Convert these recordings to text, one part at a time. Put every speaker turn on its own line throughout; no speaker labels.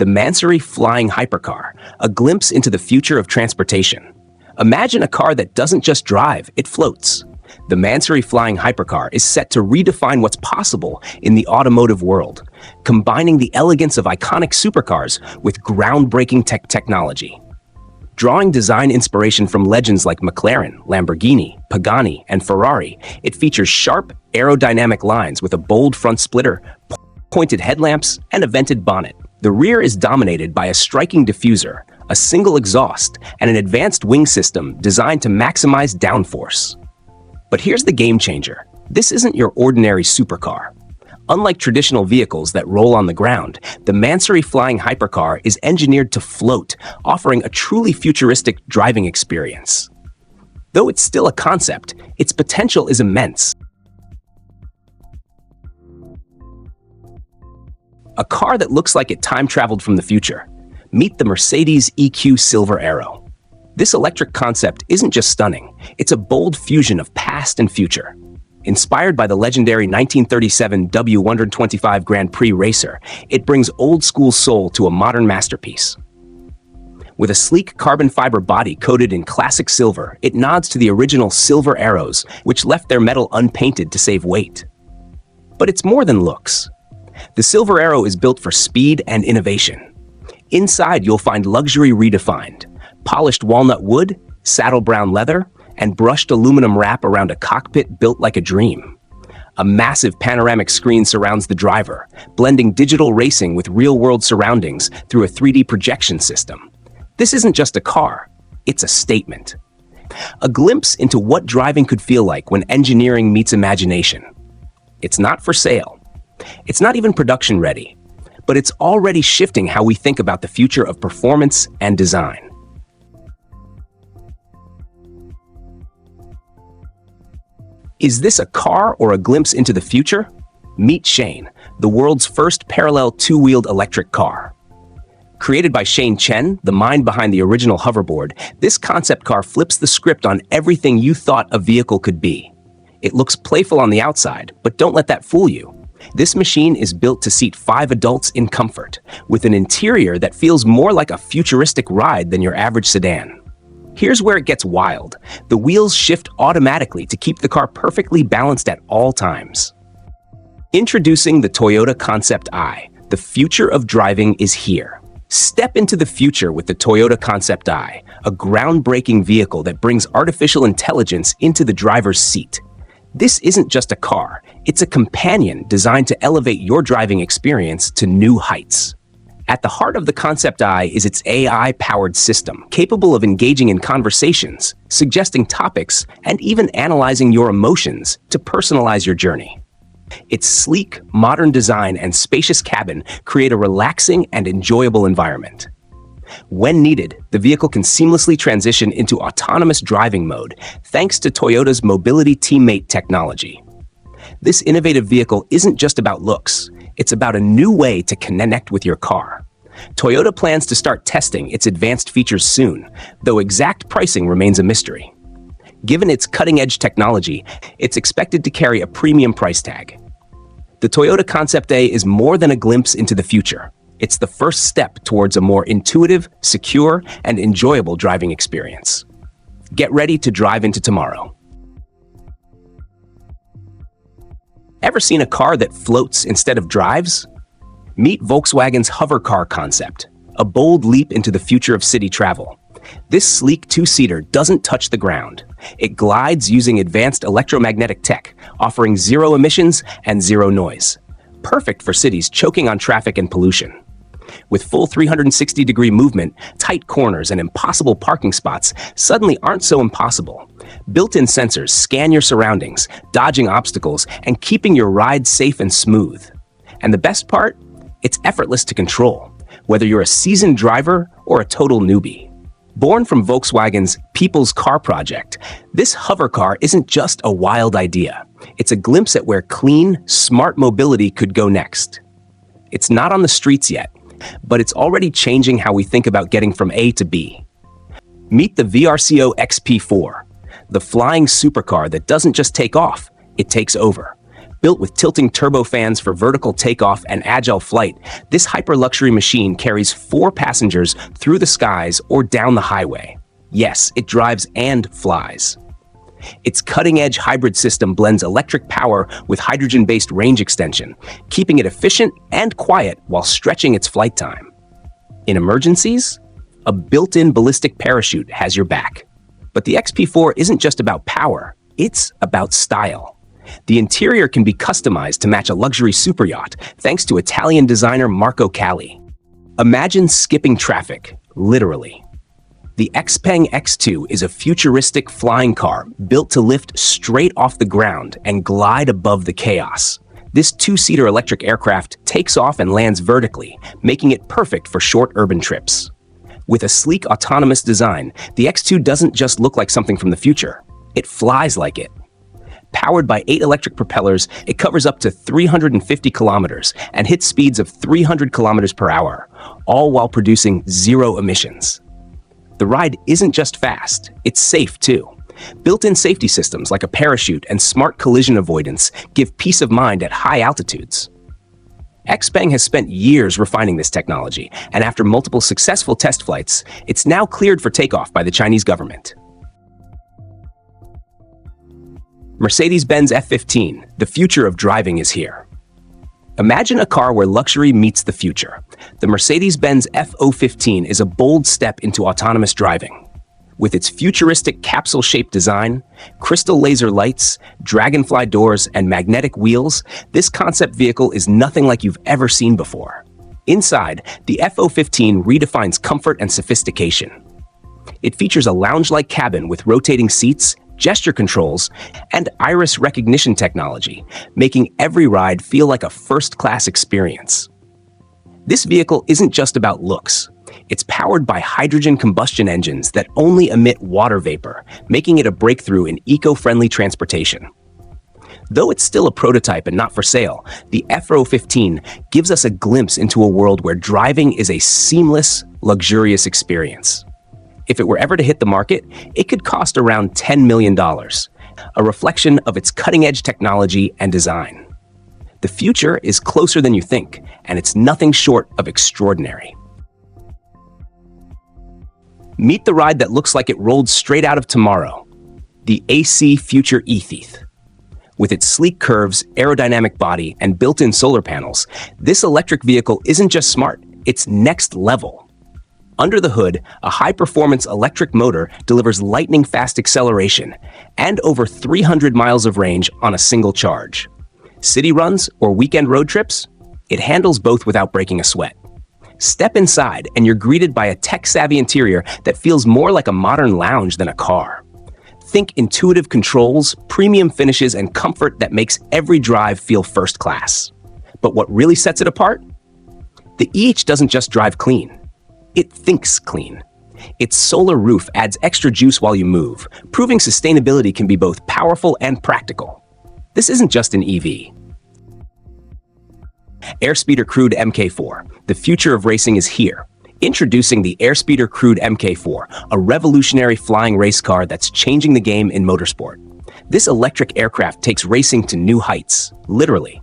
the Mansory Flying Hypercar, a glimpse into the future of transportation. Imagine a car that doesn't just drive, it floats. The Mansory Flying Hypercar is set to redefine what's possible in the automotive world, combining the elegance of iconic supercars with groundbreaking technology. Drawing design inspiration from legends like McLaren, Lamborghini, Pagani, and Ferrari, it features sharp, aerodynamic lines with a bold front splitter, pointed headlamps, and a vented bonnet. The rear is dominated by a striking diffuser, a single exhaust, and an advanced wing system designed to maximize downforce. But here's the game changer. This isn't your ordinary supercar. Unlike traditional vehicles that roll on the ground, the Mansory Flying Hypercar is engineered to float, offering a truly futuristic driving experience. Though it's still a concept, its potential is immense. A car that looks like it time-traveled from the future. Meet the Mercedes EQ Silver Arrow. This electric concept isn't just stunning, it's a bold fusion of past and future. Inspired by the legendary 1937 W125 Grand Prix racer, it brings old-school soul to a modern masterpiece. With a sleek carbon fiber body coated in classic silver, it nods to the original Silver Arrows, which left their metal unpainted to save weight. But it's more than looks. The Silver Arrow is built for speed and innovation. Inside, you'll find luxury redefined: polished walnut wood, saddle brown leather, and brushed aluminum wrap around a cockpit built like a dream. A massive panoramic screen surrounds the driver, blending digital racing with real-world surroundings through a 3D projection system. This isn't just a car, it's a statement. A glimpse into what driving could feel like when engineering meets imagination. It's not for sale. It's not even production ready, but it's already shifting how we think about the future of performance and design. Is this a car or a glimpse into the future? Meet Shane, the world's first parallel two-wheeled electric car. Created by Shane Chen, the mind behind the original hoverboard, this concept car flips the script on everything you thought a vehicle could be. It looks playful on the outside, but don't let that fool you. This machine is built to seat 5 adults in comfort, with an interior that feels more like a futuristic ride than your average sedan. Here's where it gets wild. The wheels shift automatically to keep the car perfectly balanced at all times. Introducing the Toyota Concept i. The future of driving is here. Step into the future with the Toyota Concept i, a groundbreaking vehicle that brings artificial intelligence into the driver's seat. This isn't just a car, it's a companion designed to elevate your driving experience to new heights. At the heart of the Concept i is its AI-powered system, capable of engaging in conversations, suggesting topics, and even analyzing your emotions to personalize your journey. Its sleek, modern design and spacious cabin create a relaxing and enjoyable environment. When needed, the vehicle can seamlessly transition into autonomous driving mode thanks to Toyota's Mobility Teammate technology. This innovative vehicle isn't just about looks, it's about a new way to connect with your car. Toyota plans to start testing its advanced features soon, though exact pricing remains a mystery. Given its cutting-edge technology, it's expected to carry a premium price tag. The Toyota Concept A is more than a glimpse into the future. It's the first step towards a more intuitive, secure, and enjoyable driving experience. Get ready to drive into tomorrow. Ever seen a car that floats instead of drives? Meet Volkswagen's hovercar concept, a bold leap into the future of city travel. This sleek two-seater doesn't touch the ground. It glides using advanced electromagnetic tech, offering zero emissions and zero noise. Perfect for cities choking on traffic and pollution. With full 360-degree movement, tight corners, and impossible parking spots suddenly aren't so impossible. Built-in sensors scan your surroundings, dodging obstacles and keeping your ride safe and smooth. And the best part? It's effortless to control, whether you're a seasoned driver or a total newbie. Born from Volkswagen's People's Car project, this hover car isn't just a wild idea. It's a glimpse at where clean, smart mobility could go next. It's not on the streets yet, but it's already changing how we think about getting from A to B. Meet the VRCO XP4, the flying supercar that doesn't just take off, it takes over. Built with tilting turbofans for vertical takeoff and agile flight, this hyper-luxury machine carries 4 passengers through the skies or down the highway. Yes, it drives and flies. Its cutting-edge hybrid system blends electric power with hydrogen-based range extension, keeping it efficient and quiet while stretching its flight time. In emergencies, a built-in ballistic parachute has your back. But the XP4 isn't just about power, it's about style. The interior can be customized to match a luxury superyacht thanks to Italian designer Marco Calli. Imagine skipping traffic, literally. The Xpeng X2 is a futuristic flying car built to lift straight off the ground and glide above the chaos. This 2-seater electric aircraft takes off and lands vertically, making it perfect for short urban trips. With a sleek, autonomous design, the X2 doesn't just look like something from the future. It flies like it. Powered by 8 electric propellers, it covers up to 350 kilometers and hits speeds of 300 kilometers per hour, all while producing 0 emissions. The ride isn't just fast, it's safe too. Built-in safety systems like a parachute and smart collision avoidance give peace of mind at high altitudes. Xpeng has spent years refining this technology, and after multiple successful test flights, it's now cleared for takeoff by the Chinese government. Mercedes-Benz F15, the future of driving is here. Imagine a car where luxury meets the future. The Mercedes-Benz F015 is a bold step into autonomous driving. With its futuristic capsule-shaped design, crystal laser lights, dragonfly doors, and magnetic wheels, this concept vehicle is nothing like you've ever seen before. Inside, the F015 redefines comfort and sophistication. It features a lounge-like cabin with rotating seats, gesture controls, and iris recognition technology, making every ride feel like a first-class experience. This vehicle isn't just about looks. It's powered by hydrogen combustion engines that only emit water vapor, making it a breakthrough in eco-friendly transportation. Though it's still a prototype and not for sale, the F015 gives us a glimpse into a world where driving is a seamless, luxurious experience. If it were ever to hit the market, it could cost around $10 million, a reflection of its cutting-edge technology and design. The future is closer than you think, and it's nothing short of extraordinary. Meet the ride that looks like it rolled straight out of tomorrow, the AC Future E-Thief. With its sleek curves, aerodynamic body, and built-in solar panels, this electric vehicle isn't just smart, it's next level. Under the hood, a high-performance electric motor delivers lightning-fast acceleration and over 300 miles of range on a single charge. City runs or weekend road trips? It handles both without breaking a sweat. Step inside and you're greeted by a tech-savvy interior that feels more like a modern lounge than a car. Think intuitive controls, premium finishes, and comfort that makes every drive feel first class. But what really sets it apart? The EH doesn't just drive clean. It thinks clean. Its solar roof adds extra juice while you move, proving sustainability can be both powerful and practical. This isn't just an EV. Airspeeder Crude Mk4. The future of racing is here. Introducing the Airspeeder Crude Mk4, a revolutionary flying race car that's changing the game in motorsport. This electric aircraft takes racing to new heights, literally.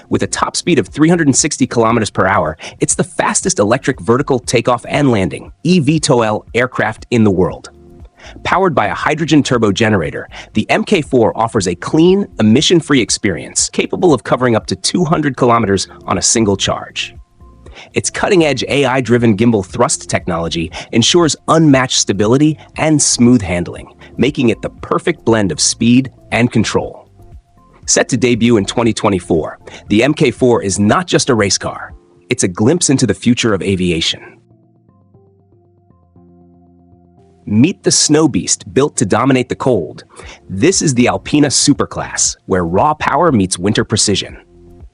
With a top speed of 360 kilometers per hour, it's the fastest electric vertical takeoff and landing (eVTOL) aircraft in the world. Powered by a hydrogen turbo generator, the Mk4 offers a clean, emission-free experience capable of covering up to 200 kilometers on a single charge. Its cutting-edge AI-driven gimbal thrust technology ensures unmatched stability and smooth handling, making it the perfect blend of speed and control. Set to debut in 2024, the Mk4 is not just a race car, it's a glimpse into the future of aviation. Meet the snow beast built to dominate the cold. This is the Alpina Superclass, where raw power meets winter precision.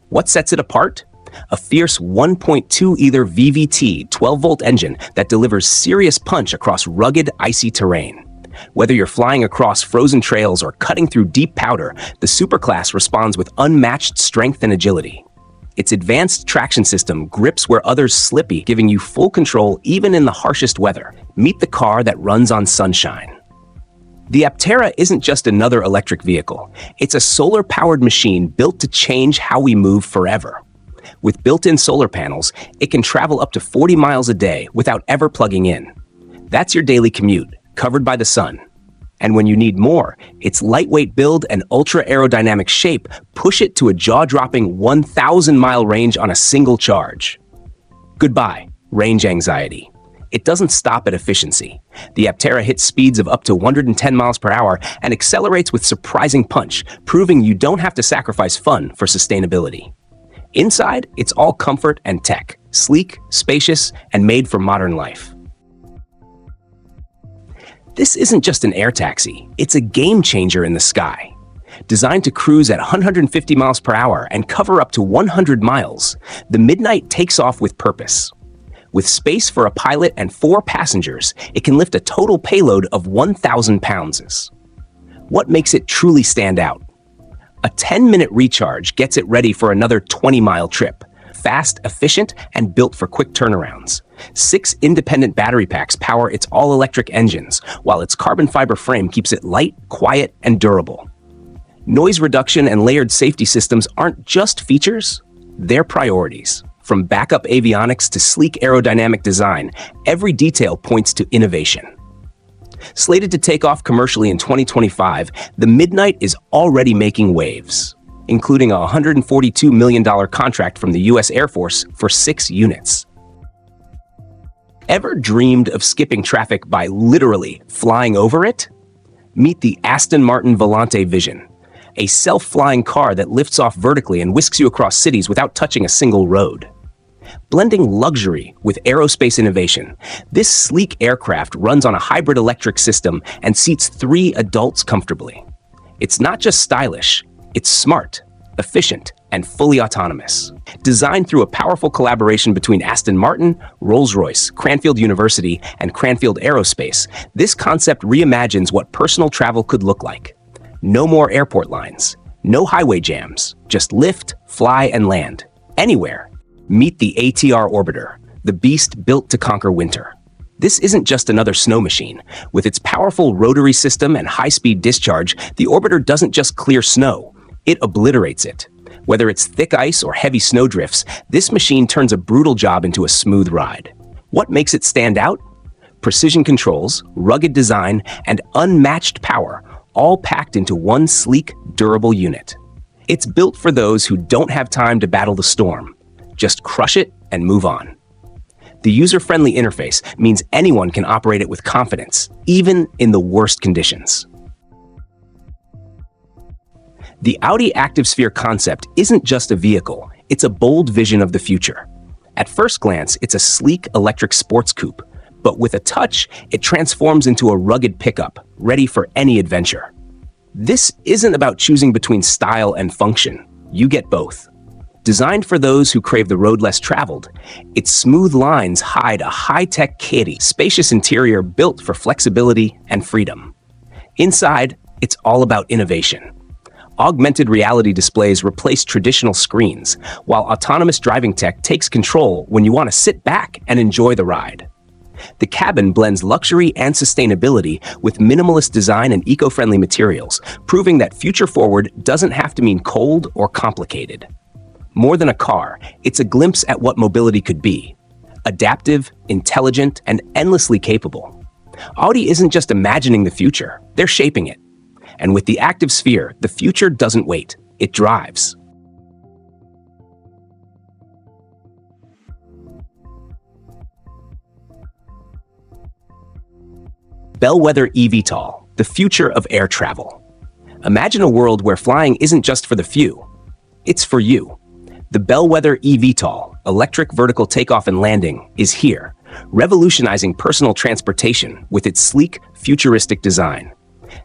What sets it apart? A fierce 1.2-liter VVT 12-volt engine that delivers serious punch across rugged, icy terrain. Whether you're flying across frozen trails or cutting through deep powder, the Superclass responds with unmatched strength and agility. Its advanced traction system grips where others slippy, giving you full control even in the harshest weather. Meet the car that runs on sunshine. The Aptera isn't just another electric vehicle. It's a solar-powered machine built to change how we move forever. With built-in solar panels, it can travel up to 40 miles a day without ever plugging in. That's your daily commute, covered by the sun. And when you need more, its lightweight build and ultra-aerodynamic shape push it to a jaw-dropping 1,000-mile range on a single charge. Goodbye, range anxiety. It doesn't stop at efficiency. The Aptera hits speeds of up to 110 miles per hour and accelerates with surprising punch, proving you don't have to sacrifice fun for sustainability. Inside, it's all comfort and tech, sleek, spacious, and made for modern life. This isn't just an air taxi, it's a game changer in the sky. Designed to cruise at 150 miles per hour and cover up to 100 miles, the Midnight takes off with purpose. With space for a pilot and 4 passengers, it can lift a total payload of 1,000 pounds. What makes it truly stand out? A 10-minute recharge gets it ready for another 20-mile trip. Fast, efficient, and built for quick turnarounds. 6 independent battery packs power its all-electric engines, while its carbon fiber frame keeps it light, quiet, and durable. Noise reduction and layered safety systems aren't just features, they're priorities. From backup avionics to sleek aerodynamic design, every detail points to innovation. Slated to take off commercially in 2025, the Midnight is already making waves, including a $142 million contract from the U.S. Air Force for 6 units. Ever dreamed of skipping traffic by literally flying over it? Meet the Aston Martin Volante Vision, a self-flying car that lifts off vertically and whisks you across cities without touching a single road. Blending luxury with aerospace innovation, this sleek aircraft runs on a hybrid electric system and seats 3 adults comfortably. It's not just stylish, it's smart, efficient, and fully autonomous. Designed through a powerful collaboration between Aston Martin, Rolls-Royce, Cranfield University, and Cranfield Aerospace, this concept reimagines what personal travel could look like. No more airport lines, no highway jams, just lift, fly, and land. Anywhere. Meet the ATR Orbiter, the beast built to conquer winter. This isn't just another snow machine. With its powerful rotary system and high-speed discharge, the Orbiter doesn't just clear snow, it obliterates it. Whether it's thick ice or heavy snowdrifts, this machine turns a brutal job into a smooth ride. What makes it stand out? Precision controls, rugged design, and unmatched power, all packed into one sleek, durable unit. It's built for those who don't have time to battle the storm. Just crush it and move on. The user-friendly interface means anyone can operate it with confidence, even in the worst conditions. The Audi ActiveSphere concept isn't just a vehicle, it's a bold vision of the future. At first glance, it's a sleek electric sports coupe, but with a touch, it transforms into a rugged pickup, ready for any adventure. This isn't about choosing between style and function. You get both. Designed for those who crave the road less traveled, its smooth lines hide a high-tech spacious interior built for flexibility and freedom. Inside, it's all about innovation. Augmented reality displays replace traditional screens, while autonomous driving tech takes control when you want to sit back and enjoy the ride. The cabin blends luxury and sustainability with minimalist design and eco-friendly materials, proving that future forward doesn't have to mean cold or complicated. More than a car, it's a glimpse at what mobility could be. Adaptive, intelligent, and endlessly capable. Audi isn't just imagining the future, they're shaping it. And with the ActiveSphere, the future doesn't wait, it drives. Bellwether eVTOL, the future of air travel. Imagine a world where flying isn't just for the few, it's for you. The Bellwether eVTOL, electric vertical takeoff and landing, is here, revolutionizing personal transportation with its sleek, futuristic design.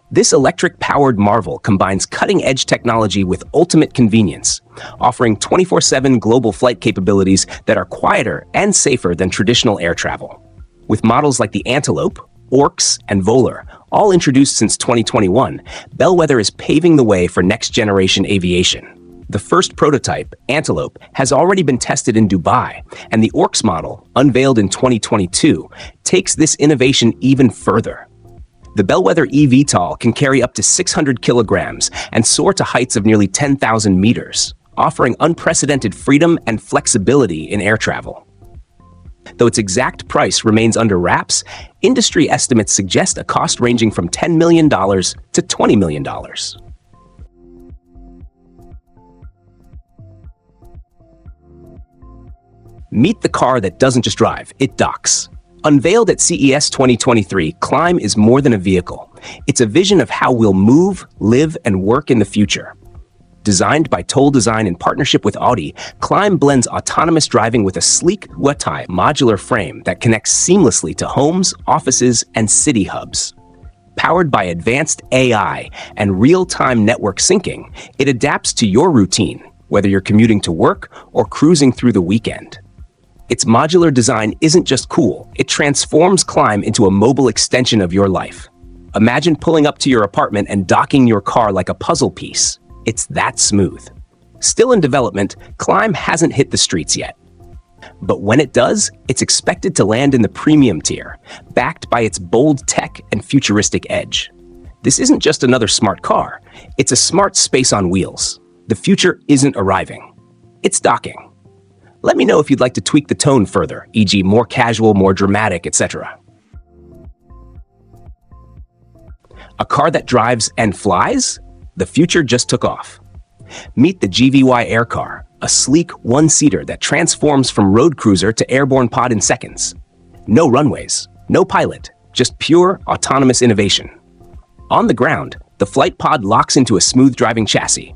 This electric-powered marvel combines cutting-edge technology with ultimate convenience, offering 24/7 global flight capabilities that are quieter and safer than traditional air travel. With models like the Antelope, Orcs, and Volar, all introduced since 2021, Bellwether is paving the way for next-generation aviation. The first prototype, Antelope, has already been tested in Dubai, and the Orcs model, unveiled in 2022, takes this innovation even further. The Bellwether eVTOL can carry up to 600 kilograms and soar to heights of nearly 10,000 meters, offering unprecedented freedom and flexibility in air travel. Though its exact price remains under wraps, industry estimates suggest a cost ranging from $10 million to $20 million. Meet the car that doesn't just drive, it docks. Unveiled at CES 2023, Climb is more than a vehicle. It's a vision of how we'll move, live, and work in the future. Designed by Toll Design in partnership with Audi, Climb blends autonomous driving with a sleek, watertight modular frame that connects seamlessly to homes, offices, and city hubs. Powered by advanced AI and real-time network syncing, it adapts to your routine, whether you're commuting to work or cruising through the weekend. Its modular design isn't just cool, it transforms Climb into a mobile extension of your life. Imagine pulling up to your apartment and docking your car like a puzzle piece. It's that smooth. Still in development, Climb hasn't hit the streets yet. But when it does, it's expected to land in the premium tier, backed by its bold tech and futuristic edge. This isn't just another smart car, it's a smart space on wheels. The future isn't arriving, it's docking. Let me know if you'd like to tweak the tone further, e.g. more casual, more dramatic, etc. A car that drives and flies? The future just took off. Meet the GVY Air Car, a sleek one-seater that transforms from road cruiser to airborne pod in seconds. No runways, no pilot, just pure autonomous innovation. On the ground, the flight pod locks into a smooth driving chassis.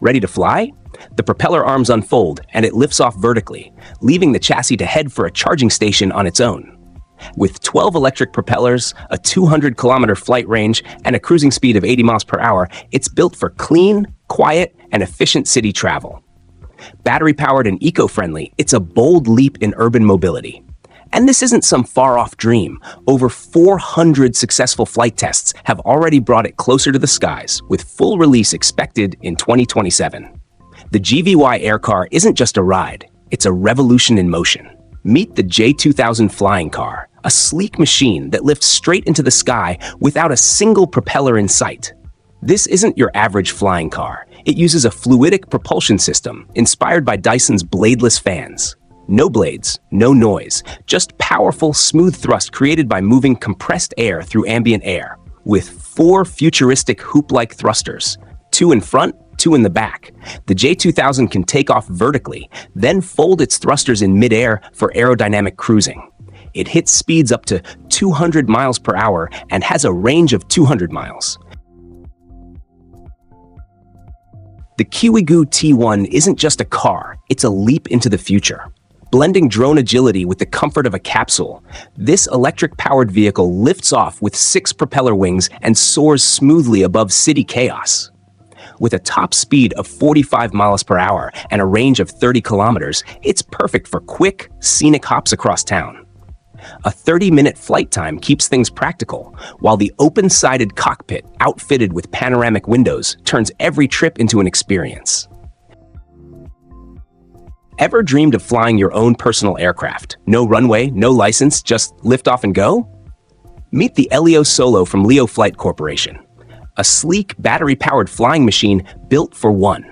Ready to fly? The propeller arms unfold and it lifts off vertically, leaving the chassis to head for a charging station on its own. With 12 electric propellers, a 200-kilometer flight range, and a cruising speed of 80 miles per hour, it's built for clean, quiet, and efficient city travel. Battery-powered and eco-friendly, it's a bold leap in urban mobility. And this isn't some far-off dream. Over 400 successful flight tests have already brought it closer to the skies, with full release expected in 2027. The GVY Air Car isn't just a ride, it's a revolution in motion. Meet the J2000 flying car, a sleek machine that lifts straight into the sky without a single propeller in sight. This isn't your average flying car. It uses a fluidic propulsion system inspired by Dyson's bladeless fans. No blades, no noise, just powerful, smooth thrust created by moving compressed air through ambient air, with 4 futuristic hoop-like thrusters, 2 in front, 2 in the back. The J2000 can take off vertically, then fold its thrusters in midair for aerodynamic cruising. It hits speeds up to 200 miles per hour and has a range of 200 miles. The Kiwigu T1 isn't just a car, it's a leap into the future. Blending drone agility with the comfort of a capsule, this electric-powered vehicle lifts off with 6 propeller wings and soars smoothly above city chaos. With a top speed of 45 miles per hour and a range of 30 kilometers, it's perfect for quick, scenic hops across town. A 30-minute flight time keeps things practical, while the open-sided cockpit, outfitted with panoramic windows, turns every trip into an experience. Ever dreamed of flying your own personal aircraft? No runway, no license, just lift off and go? Meet the Leo Solo from Leo Flight Corporation, a sleek, battery-powered flying machine built for one.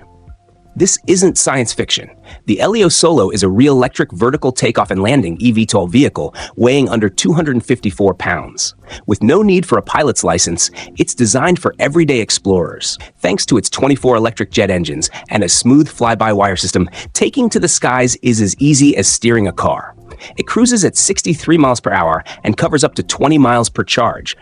This isn't science fiction. The Leo Solo is a real electric vertical takeoff and landing eVTOL vehicle weighing under 254 pounds. With no need for a pilot's license, it's designed for everyday explorers. Thanks to its 24 electric jet engines and a smooth fly-by-wire system, taking to the skies is as easy as steering a car. It cruises at 63 miles per hour and covers up to 20 miles per charge,